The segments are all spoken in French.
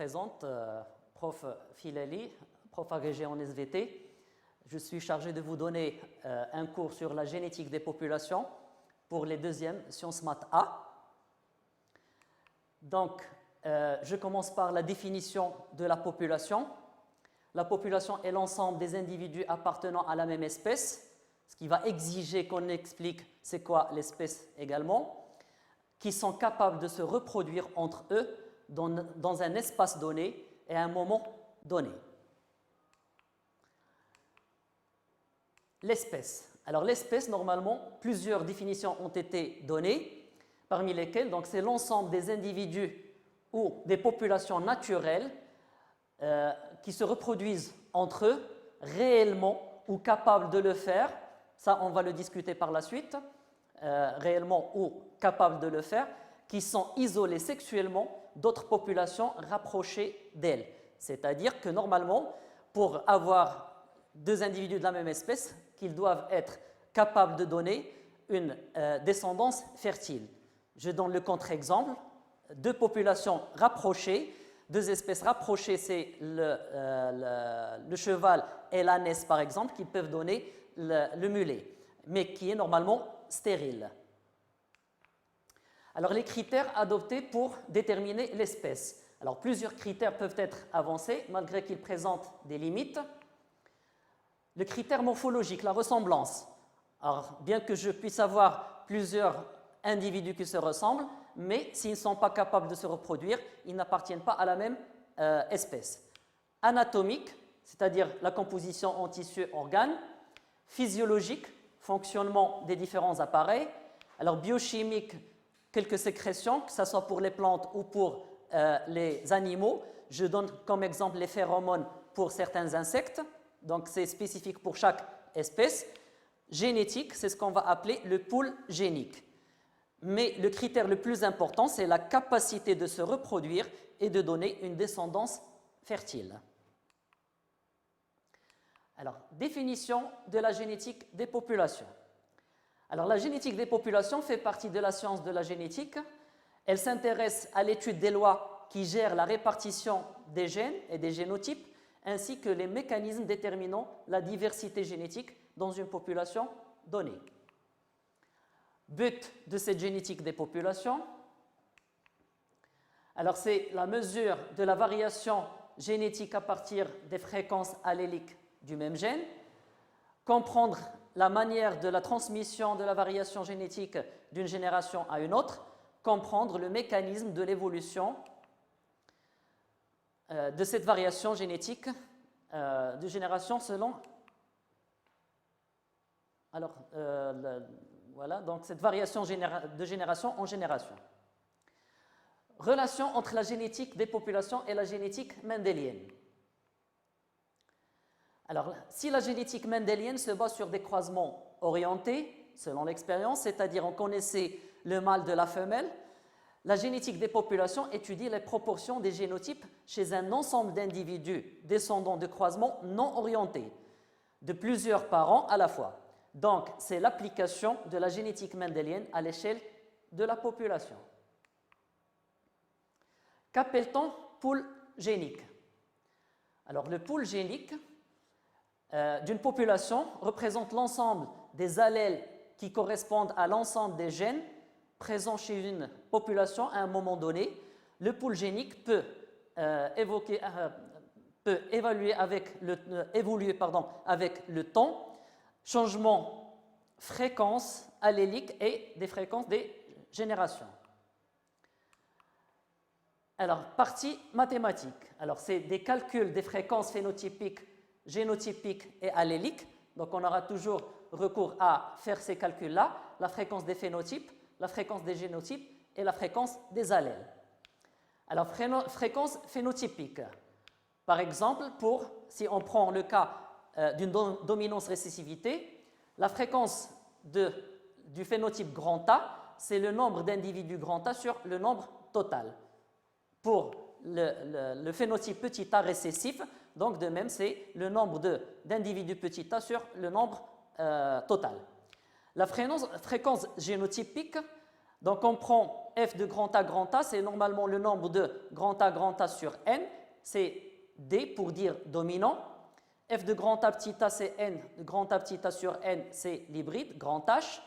présente, prof Filali, prof agrégé en SVT. Je suis chargé de vous donner un cours sur la génétique des populations pour les deuxièmes sciences maths A. Donc, je commence par la définition de la population. La population est l'ensemble des individus appartenant à la même espèce, ce qui va exiger qu'on explique c'est quoi l'espèce également, qui sont capables de se reproduire entre eux dans un espace donné et à un moment donné. L'espèce. Alors l'espèce, normalement, plusieurs définitions ont été données, parmi lesquelles c'est l'ensemble des individus ou des populations naturelles qui se reproduisent entre eux, réellement ou capables de le faire. Ça, on va le discuter par la suite. Réellement ou capables de le faire, qui sont isolés sexuellement d'autres populations rapprochées d'elles. C'est-à-dire que normalement, pour avoir deux individus de la même espèce, qu'ils doivent être capables de donner une descendance fertile. Je donne le contre-exemple. Deux populations rapprochées, deux espèces rapprochées, c'est le cheval et l'ânesse par exemple, qui peuvent donner le mulet, mais qui est normalement stérile. Alors les critères adoptés pour déterminer l'espèce. Alors plusieurs critères peuvent être avancés, malgré qu'ils présentent des limites. Le critère morphologique, la ressemblance. Alors bien que je puisse avoir plusieurs individus qui se ressemblent, mais s'ils ne sont pas capables de se reproduire, ils n'appartiennent pas à la même espèce. Anatomique, c'est-à-dire la composition en tissus organes. Physiologique, fonctionnement des différents appareils. Alors biochimique, quelques sécrétions, que ce soit pour les plantes ou pour les animaux. Je donne comme exemple les phéromones pour certains insectes, donc c'est spécifique pour chaque espèce. Génétique, c'est ce qu'on va appeler le pool génique. Mais le critère le plus important, c'est la capacité de se reproduire et de donner une descendance fertile. Alors, définition de la génétique des populations. Alors, la génétique des populations fait partie de la science de la génétique. Elle s'intéresse à l'étude des lois qui gèrent la répartition des gènes et des génotypes, ainsi que les mécanismes déterminant la diversité génétique dans une population donnée. But de cette génétique des populations. Alors, c'est la mesure de la variation génétique à partir des fréquences alléliques du même gène, comprendre la manière de la transmission de la variation génétique d'une génération à une autre, comprendre le mécanisme de l'évolution de cette variation génétique de génération selon... Alors, voilà, donc cette variation de génération en génération. Relation entre la génétique des populations et la génétique mendélienne. Alors, si la génétique mendélienne se base sur des croisements orientés, selon l'expérience, c'est-à-dire on connaissait le mâle de la femelle, la génétique des populations étudie les proportions des génotypes chez un ensemble d'individus descendants de croisements non orientés, de plusieurs parents à la fois. Donc, c'est l'application de la génétique mendélienne à l'échelle de la population. Qu'appelle-t-on pool génique? Alors, le pool génique d'une population représente l'ensemble des allèles qui correspondent à l'ensemble des gènes présents chez une population à un moment donné. Le pool génique peut évoluer avec le temps, changement fréquence allélique et des fréquences des générations. Alors, partie mathématique. Alors, c'est des calculs des fréquences phénotypiques, génotypiques et alléliques. Donc, on aura toujours recours à faire ces calculs-là, la fréquence des phénotypes, la fréquence des génotypes et la fréquence des allèles. Alors, fréquence phénotypique. Par exemple, si on prend le cas d'une dominance-récessivité, la fréquence du phénotype grand A, c'est le nombre d'individus grand A sur le nombre total. Pour le phénotype petit a récessif, donc de même, c'est le nombre d'individus petit a sur le nombre total. La fréquence génotypique, Donc on prend f de grand A, c'est normalement le nombre de grand A sur n, c'est D pour dire dominant. F de grand A petit a, c'est n de grand A petit a sur n, c'est l'hybride, grand H.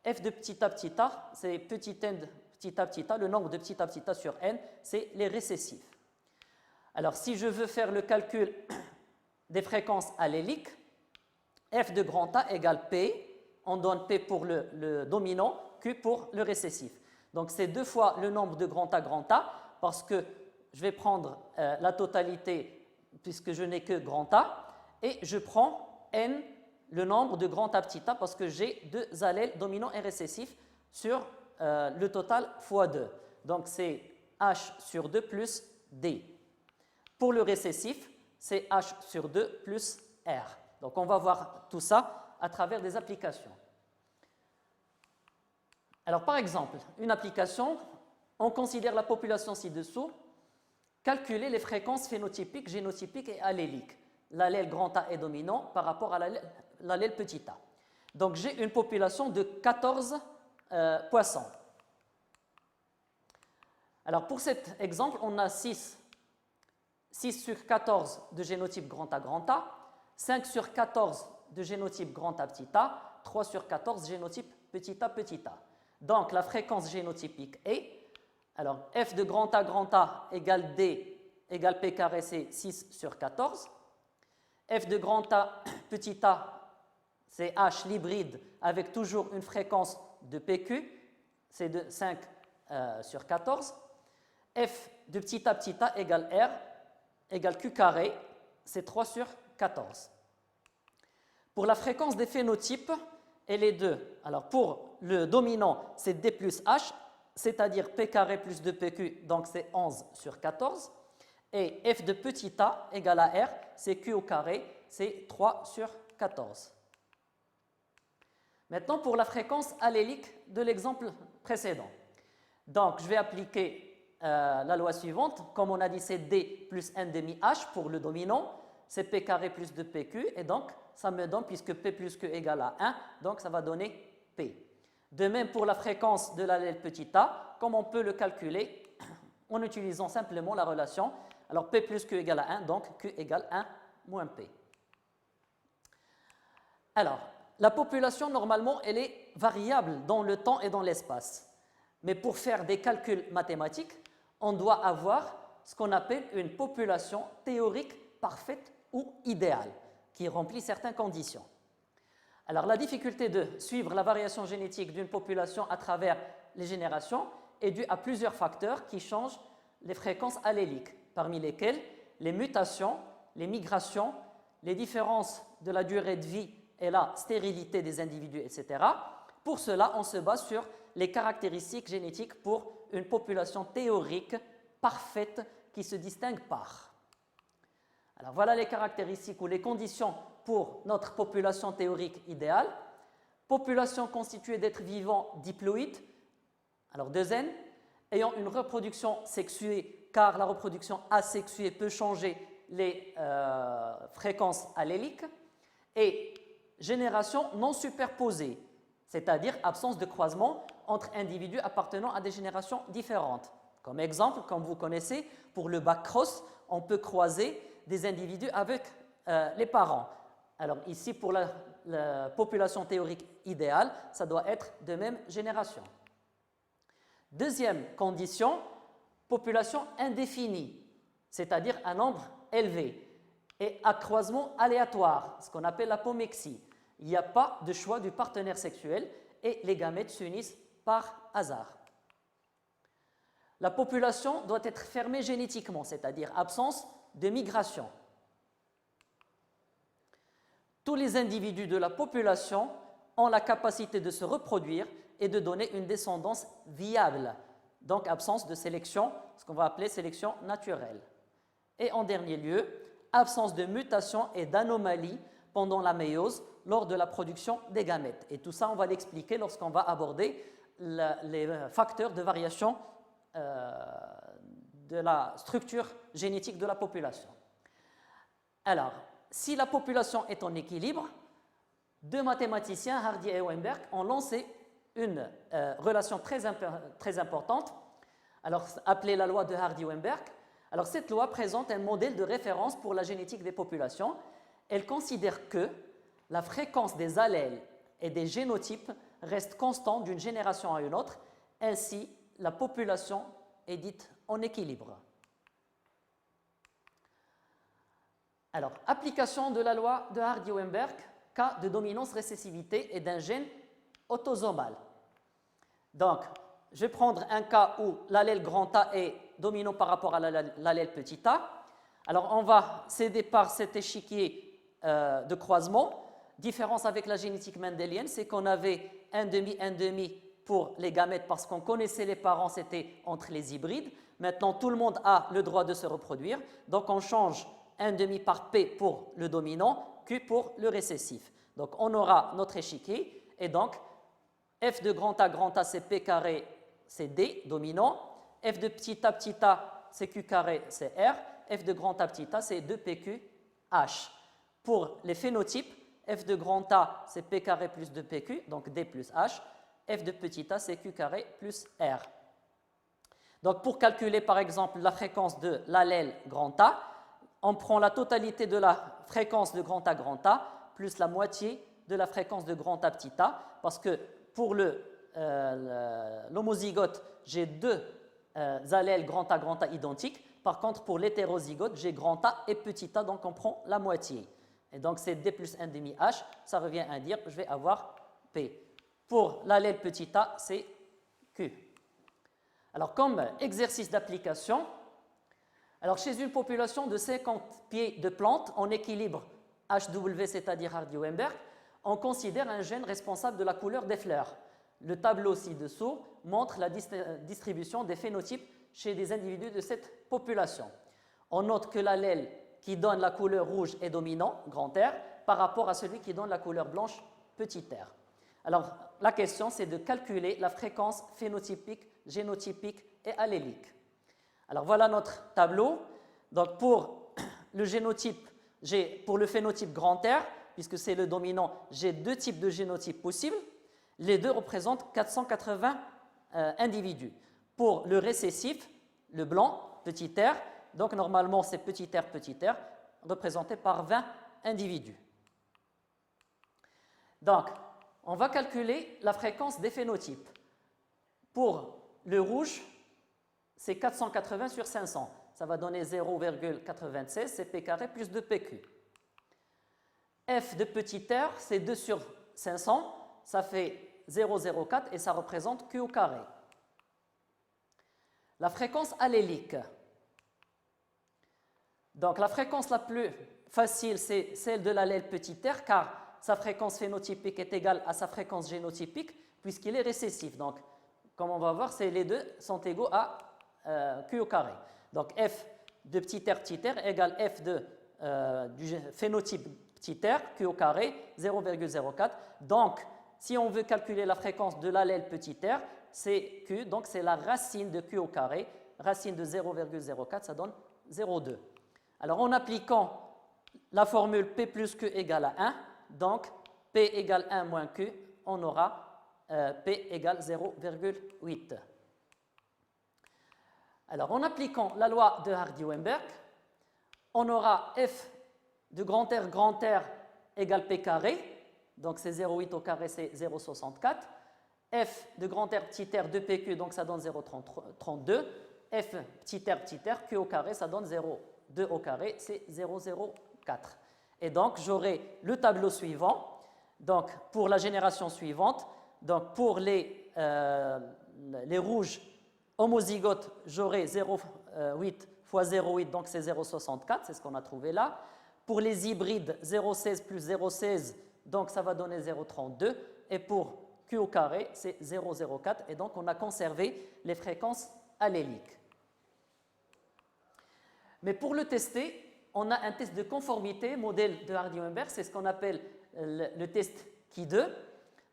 F de petit a, c'est petit n de petit a, le nombre de petit a sur n, c'est les récessifs. Alors si je veux faire le calcul des fréquences alléliques, f de grand A égale P, on donne P pour le dominant, Q pour le récessif. Donc c'est 2 fois le nombre de grand A, parce que je vais prendre la totalité puisque je n'ai que grand A, et je prends N, le nombre de grand A petit a, parce que j'ai 2 allèles dominants et récessifs sur le total fois 2. Donc c'est H sur 2 plus D. Pour le récessif, c'est H sur 2 plus R. Donc on va voir tout ça à travers des applications. Alors par exemple, une application, on considère la population ci-dessous, calculer les fréquences phénotypiques, génotypiques et alléliques. L'allèle grand A est dominant par rapport à l'allèle petit a. Donc j'ai une population de 14 poissons. Alors pour cet exemple, on a 6 sur 14 de génotype grand A, 5 sur 14 de génotype grand A petit a, 3 sur 14 génotype petit a. Donc la fréquence génotypique est, alors f de grand A égale D égale P carré, c'est 6 sur 14. F de grand A petit a, c'est H l'hybride avec toujours une fréquence de PQ, c'est de 5 sur 14. F de petit a égale R égale Q carré, c'est 3 sur 14. Pour la fréquence des phénotypes, elle est 2. Alors pour le dominant, c'est D plus H, c'est-à-dire P carré plus 2PQ, donc c'est 11 sur 14. Et F de petit a égale à R, c'est Q au carré, c'est 3 sur 14. Maintenant, pour la fréquence allélique de l'exemple précédent. Donc, je vais appliquer la loi suivante. Comme on a dit, c'est D plus n demi H pour le dominant. C'est P carré plus 2PQ. Et donc, ça me donne, puisque P plus Q égale à 1, donc ça va donner P. De même pour la fréquence de l'allèle petit a, comme on peut le calculer en utilisant simplement la relation. Alors, P plus Q égale à 1, donc Q égale 1 moins P. Alors, la population, normalement, elle est variable dans le temps et dans l'espace. Mais pour faire des calculs mathématiques, on doit avoir ce qu'on appelle une population théorique parfaite ou idéale, qui remplit certaines conditions. Alors, la difficulté de suivre la variation génétique d'une population à travers les générations est due à plusieurs facteurs qui changent les fréquences alléliques, parmi lesquels les mutations, les migrations, les différences de la durée de vie et la stérilité des individus, etc. Pour cela, on se base sur les caractéristiques génétiques pour une population théorique parfaite qui se distingue par. Alors voilà les caractéristiques ou les conditions pour notre population théorique idéale. Population constituée d'êtres vivants diploïdes, alors 2N, ayant une reproduction sexuée, car la reproduction asexuée peut changer les fréquences alléliques, et génération non superposée, c'est-à-dire absence de croisement entre individus appartenant à des générations différentes. Comme exemple, comme vous connaissez, pour le back-cross, on peut croiser des individus avec les parents. Alors ici, pour la population théorique idéale, ça doit être de même génération. Deuxième condition, population indéfinie, c'est-à-dire un nombre élevé, et à croisement aléatoire, ce qu'on appelle l'apomexie. Il n'y a pas de choix du partenaire sexuel et les gamètes s'unissent par hasard. La population doit être fermée génétiquement, c'est-à-dire absence de migration. Tous les individus de la population ont la capacité de se reproduire et de donner une descendance viable, donc absence de sélection, ce qu'on va appeler sélection naturelle. Et en dernier lieu, absence de mutation et d'anomalie pendant la méiose lors de la production des gamètes. Et tout ça, on va l'expliquer lorsqu'on va aborder les facteurs de variation de la structure génétique de la population. Alors, si la population est en équilibre, deux mathématiciens, Hardy et Weinberg, ont lancé une relation très importante, alors appelée la loi de Hardy-Weinberg. Alors cette loi présente un modèle de référence pour la génétique des populations. Elle considère que la fréquence des allèles et des génotypes reste constante d'une génération à une autre, ainsi la population est dite en équilibre. Alors, application de la loi de Hardy-Weinberg, cas de dominance-récessivité et d'un gène autosomal. Donc, je vais prendre un cas où l'allèle grand A est dominant par rapport à l'allèle petit a. Alors, on va céder par cet échiquier de croisement. Différence avec la génétique mendélienne, c'est qu'on avait un demi pour les gamètes parce qu'on connaissait les parents, c'était entre les hybrides. Maintenant, tout le monde a le droit de se reproduire. Donc, on change un demi par P pour le dominant, Q pour le récessif. Donc, on aura notre échiquier. Et donc, F de grand A, c'est P carré, c'est D, dominant. F de petit a, c'est Q carré, c'est R. F de grand A, petit a, c'est 2PQ, H. Pour les phénotypes, F de grand A, c'est P carré plus 2PQ, donc D plus H. F de petit a, c'est Q carré plus R. Donc, pour calculer, par exemple, la fréquence de l'allèle grand A, on prend la totalité de la fréquence de grand A plus la moitié de la fréquence de grand A petit a, parce que pour l'homozygote, j'ai deux allèles grand A identiques. Par contre, pour l'hétérozygote, j'ai grand A et petit a, donc on prend la moitié. Et donc, c'est D plus 1 demi H, ça revient à dire, je vais avoir P. Pour l'allèle petit a, c'est Q. Alors, comme exercice d'application, alors chez une population de 50 pieds de plantes en équilibre HW, c'est-à-dire Hardy-Weinberg, on considère un gène responsable de la couleur des fleurs. Le tableau ci-dessous montre la distribution des phénotypes chez des individus de cette population. On note que l'allèle qui donne la couleur rouge est dominant, grand R, par rapport à celui qui donne la couleur blanche, petit r. Alors, la question, c'est de calculer la fréquence phénotypique, génotypique et allélique. Alors, voilà notre tableau. Donc, pour le génotype, pour le phénotype grand R, puisque c'est le dominant, j'ai deux types de génotypes possibles. Les deux représentent 480 individus. Pour le récessif, le blanc, petit r, donc normalement c'est petit r, représenté par 20 individus. Donc, on va calculer la fréquence des phénotypes. Pour le rouge, c'est 480 sur 500. Ça va donner 0,96, c'est P carré plus 2PQ. F de petit r, c'est 2 sur 500, ça fait 0,04 et ça représente Q au carré. La fréquence allélique. Donc la fréquence la plus facile, c'est celle de l'allèle petit r, car sa fréquence phénotypique est égale à sa fréquence génotypique, puisqu'il est récessif. Donc, comme on va voir, les deux sont égaux à Q au carré. Donc F de petit r égale F du phénotype petit r, Q au carré, 0,04. Donc, si on veut calculer la fréquence de l'allèle petit r, c'est Q, donc c'est la racine de Q au carré. Racine de 0,04, ça donne 0,2. Alors, en appliquant la formule P plus Q égale à 1, donc P égale 1 moins Q, on aura P égale 0,8. Alors, en appliquant la loi de Hardy-Weinberg, on aura F de grand R égale P carré, donc c'est 0,8 au carré, c'est 0,64. F de grand R petit r 2PQ, donc ça donne 0,32. F petit r, Q au carré, ça donne 0,2 au carré, c'est 0,04. Et donc, j'aurai le tableau suivant. Donc, pour la génération suivante, donc pour les rouges homozygotes, j'aurai 0,8 fois 0,8, donc c'est 0,64, c'est ce qu'on a trouvé là. Pour les hybrides, 0,16 plus 0,16, donc ça va donner 0,32. Et pour Q au carré, c'est 0,04. Et donc, on a conservé les fréquences alléliques. Mais pour le tester, on a un test de conformité, modèle de Hardy-Weinberg, c'est ce qu'on appelle le test Ki2.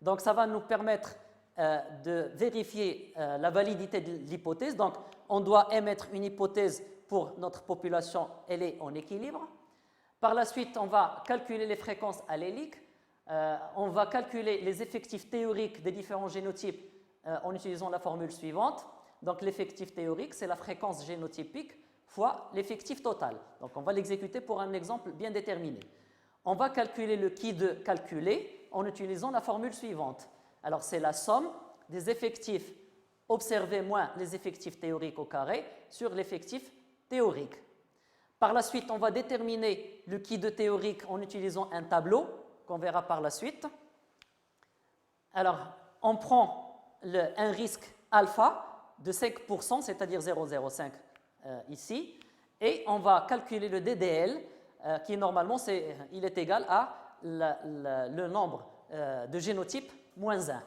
Donc, ça va nous permettre de vérifier la validité de l'hypothèse. Donc, on doit émettre une hypothèse pour notre population, elle est en équilibre. Par la suite, on va calculer les fréquences alléliques. On va calculer les effectifs théoriques des différents génotypes en utilisant la formule suivante. Donc l'effectif théorique, c'est la fréquence génotypique fois l'effectif total. Donc on va l'exécuter pour un exemple bien déterminé. On va calculer le qui de calculé en utilisant la formule suivante. Alors c'est la somme des effectifs observés moins les effectifs théoriques au carré sur l'effectif théorique. Par la suite, on va déterminer le qui de théorique en utilisant un tableau qu'on verra par la suite. Alors, on prend un risque alpha de 5%, c'est-à-dire 0,05 ici, et on va calculer le DDL qui normalement il est égal à le nombre de génotypes moins 1.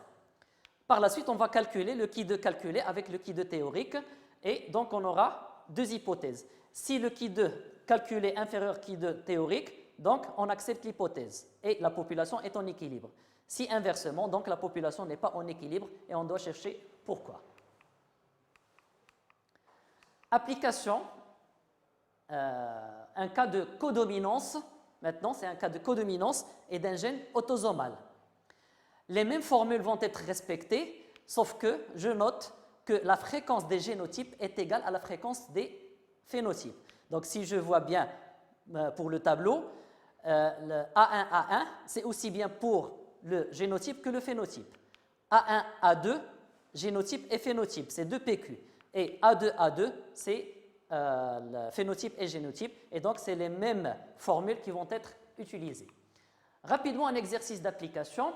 Par la suite, on va calculer le qui de calculé avec le qui de théorique, et donc on aura deux hypothèses. Si le qui de calculé est inférieur au qui de théorique, donc on accepte l'hypothèse et la population est en équilibre. Si inversement, donc la population n'est pas en équilibre et on doit chercher pourquoi. Application, un cas de codominance. Maintenant, c'est un cas de codominance et d'un gène autosomal. Les mêmes formules vont être respectées, sauf que je note que la fréquence des génotypes est égale à la fréquence des phénotypes. Donc, si je vois bien pour le tableau, le A1, c'est aussi bien pour le génotype que le phénotype. A1, A2, génotype et phénotype, c'est 2 PQ. Et A2, A2, c'est le phénotype et génotype. Et donc, c'est les mêmes formules qui vont être utilisées. Rapidement, un exercice d'application.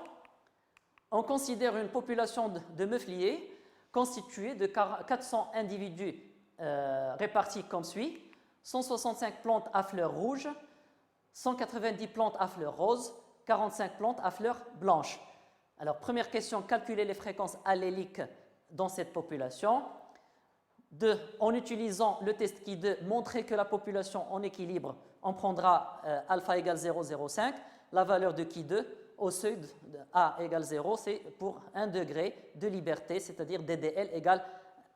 On considère une population de meufliers constituée de 400 individus répartis comme suit. 165 plantes à fleurs rouges, 190 plantes à fleurs roses, 45 plantes à fleurs blanches. Alors, première question, calculer les fréquences alléliques dans cette population. 2. En utilisant le test qui de montrer que la population en équilibre, on prendra alpha égale 0,05. La valeur de qui 2 au seuil de A égale 0, c'est pour 1 degré de liberté, c'est-à-dire DDL égale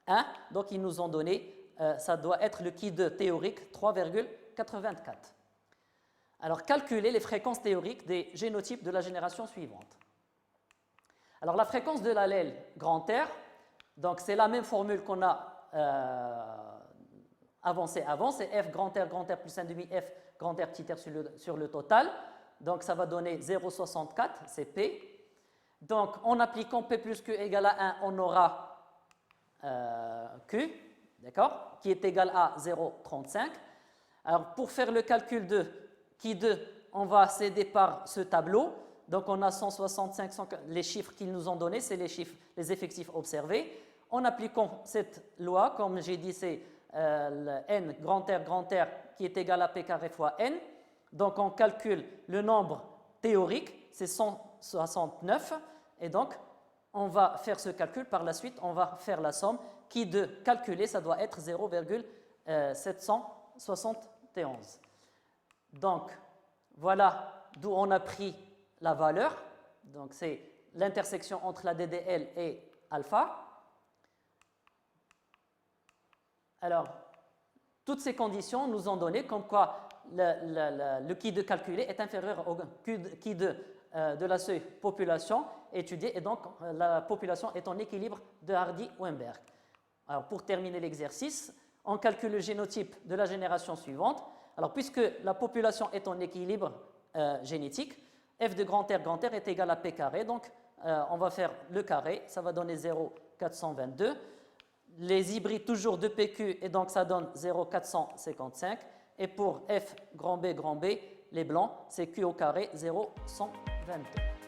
1. Donc, ils nous ont donné, ça doit être le qui 2 théorique, 3,84. Alors, calculer les fréquences théoriques des génotypes de la génération suivante. Alors, la fréquence de l'allèle grand R, donc c'est la même formule qu'on a avancée avant, c'est F grand R plus 1 demi F grand R petit r sur le total. Donc, ça va donner 0,64, c'est P. Donc, en appliquant P plus Q égale à 1, on aura Q, d'accord, qui est égal à 0,35. Alors, pour faire le calcul de qui 2, on va s'aider par ce tableau. Donc, on a 165, les chiffres qu'ils nous ont donnés, c'est les chiffres, les effectifs observés. En appliquant cette loi, comme j'ai dit, c'est le N grand R qui est égal à P carré fois N. Donc, on calcule le nombre théorique, c'est 169. Et donc, on va faire ce calcul. Par la suite, on va faire la somme qui de calculer, ça doit être 0,771. Donc, voilà d'où on a pris la valeur. Donc, c'est l'intersection entre la DDL et alpha. Alors, toutes ces conditions nous ont donné comme quoi le qui de calculé est inférieur au qui de la seuil population étudiée et donc la population est en équilibre de Hardy-Weinberg. Alors, pour terminer l'exercice, on calcule le génotype de la génération suivante. Alors, puisque la population est en équilibre génétique, f de grand R est égal à P carré, donc on va faire le carré, ça va donner 0,422. Les hybrides toujours de PQ et donc ça donne 0,455. Et pour F grand B, les blancs, c'est Q au carré 0,122.